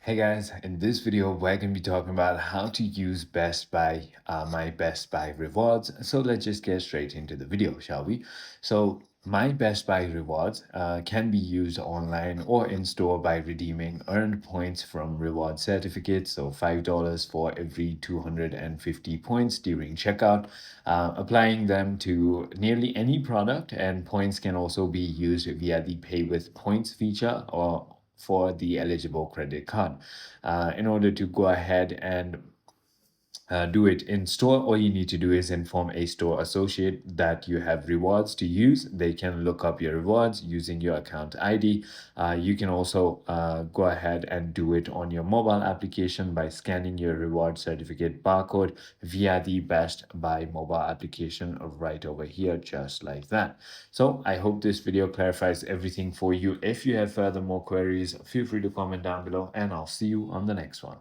Hey guys, in this video, we're going to be talking about how to use Best Buy, my Best Buy rewards. So let's just get straight into the video, shall we? So my Best Buy rewards can be used online or in store by redeeming earned points from reward certificates. So $5 for every 250 points during checkout, applying them to nearly any product. And points can also be used via the Pay with Points feature or for the eligible credit card. In order to go ahead and do it in store, all you need to do is inform a store associate that you have rewards to use. They can look up your rewards using your account ID. You can also go ahead and do it on your mobile application by scanning your reward certificate barcode via the Best Buy mobile application right over here, just like that. So I hope this video clarifies everything for you. If you have further more queries, feel free to comment down below, and I'll see you on the next one.